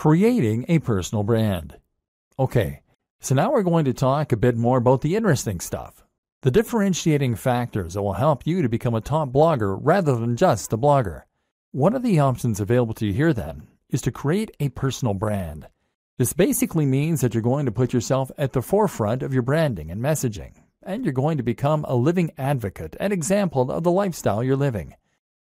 Creating a personal brand. Okay, so now we're going to talk a bit more about the interesting stuff. The differentiating factors that will help you to become a top blogger rather than just a blogger. One of the options available to you here then is to create a personal brand. This basically means that you're going to put yourself at the forefront of your branding and messaging, and you're going to become a living advocate and example of the lifestyle you're living.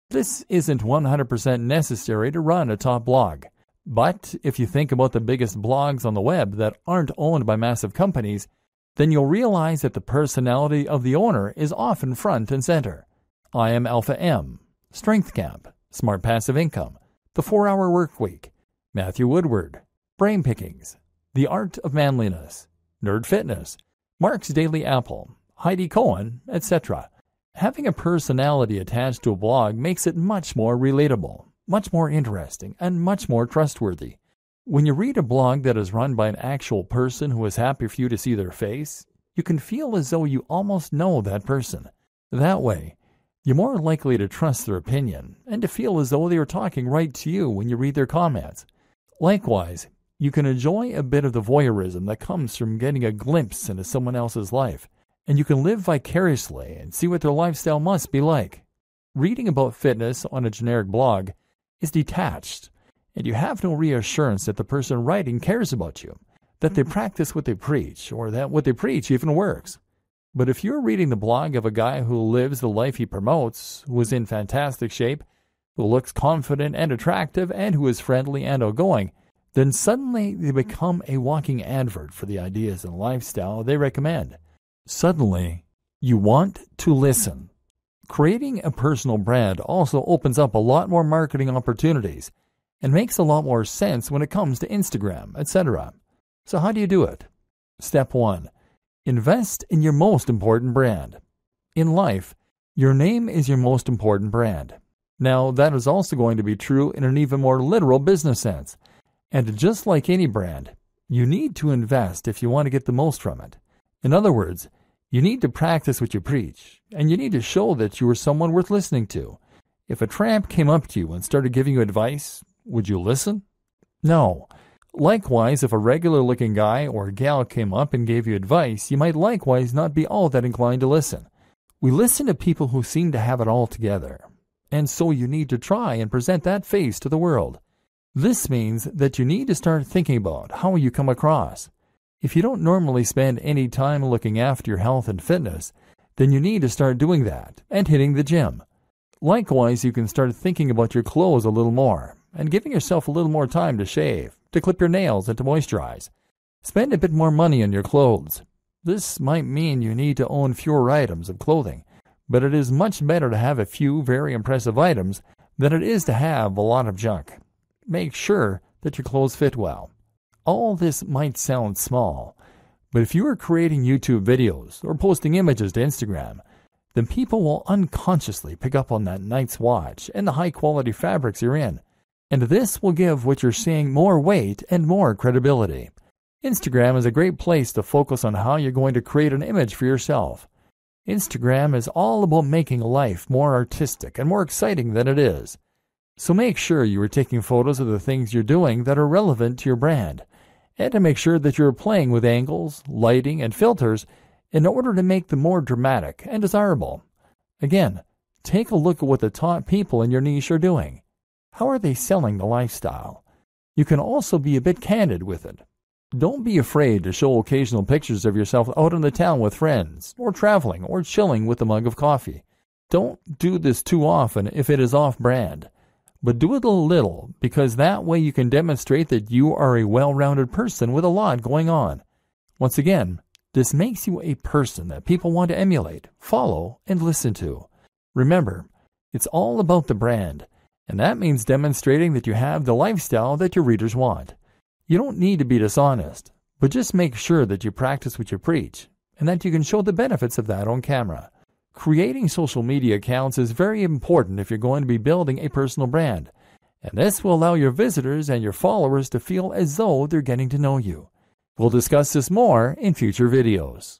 This isn't 100% necessary to run a top blog. But if you think about the biggest blogs on the web that aren't owned by massive companies, then you'll realize that the personality of the owner is often front and center. I Am Alpha M, Strength Camp, Smart Passive Income, The 4-Hour Workweek, Matthew Woodward, Brain Pickings, The Art of Manliness, Nerd Fitness, Mark's Daily Apple, Heidi Cohen, etc. Having a personality attached to a blog makes it much more relatable, much more interesting, and much more trustworthy. When you read a blog that is run by an actual person who is happy for you to see their face, you can feel as though you almost know that person. That way, you're more likely to trust their opinion and to feel as though they are talking right to you when you read their comments. Likewise, you can enjoy a bit of the voyeurism that comes from getting a glimpse into someone else's life, and you can live vicariously and see what their lifestyle must be like. Reading about fitness on a generic blog is detached, and you have no reassurance that the person writing cares about you, that they practice what they preach, or that what they preach even works. But if you're reading the blog of a guy who lives the life he promotes, who is in fantastic shape, who looks confident and attractive, and who is friendly and outgoing, then suddenly they become a walking advert for the ideas and lifestyle they recommend. Suddenly, you want to listen. Creating a personal brand also opens up a lot more marketing opportunities and makes a lot more sense when it comes to Instagram, etc. So how do you do it? Step 1. Invest in your most important brand. In life, your name is your most important brand. Now, that is also going to be true in an even more literal business sense. And just like any brand, you need to invest if you want to get the most from it. In other words, you need to practice what you preach, and you need to show that you are someone worth listening to. If a tramp came up to you and started giving you advice, would you listen? No. Likewise, if a regular-looking guy or gal came up and gave you advice, you might likewise not be all that inclined to listen. We listen to people who seem to have it all together, and so you need to try and present that face to the world. This means that you need to start thinking about how you come across. If you don't normally spend any time looking after your health and fitness, then you need to start doing that and hitting the gym. Likewise, you can start thinking about your clothes a little more and giving yourself a little more time to shave, to clip your nails, and to moisturize. Spend a bit more money on your clothes. This might mean you need to own fewer items of clothing, but it is much better to have a few very impressive items than it is to have a lot of junk. Make sure that your clothes fit well. All this might sound small, but if you are creating YouTube videos or posting images to Instagram, then people will unconsciously pick up on that Knight's watch and the high-quality fabrics you're in, and this will give what you're saying more weight and more credibility. Instagram is a great place to focus on how you're going to create an image for yourself. Instagram is all about making life more artistic and more exciting than it is. So make sure you are taking photos of the things you're doing that are relevant to your brand, and to make sure that you're playing with angles, lighting, and filters in order to make them more dramatic and desirable. Again, take a look at what the top people in your niche are doing. How are they selling the lifestyle? You can also be a bit candid with it. Don't be afraid to show occasional pictures of yourself out in the town with friends, or traveling, or chilling with a mug of coffee. Don't do this too often if it is off-brand. But do it a little, because that way you can demonstrate that you are a well-rounded person with a lot going on. Once again, this makes you a person that people want to emulate, follow, and listen to. Remember, it's all about the brand, and that means demonstrating that you have the lifestyle that your readers want. You don't need to be dishonest, but just make sure that you practice what you preach, and that you can show the benefits of that on camera. Creating social media accounts is very important if you're going to be building a personal brand, and this will allow your visitors and your followers to feel as though they're getting to know you. We'll discuss this more in future videos.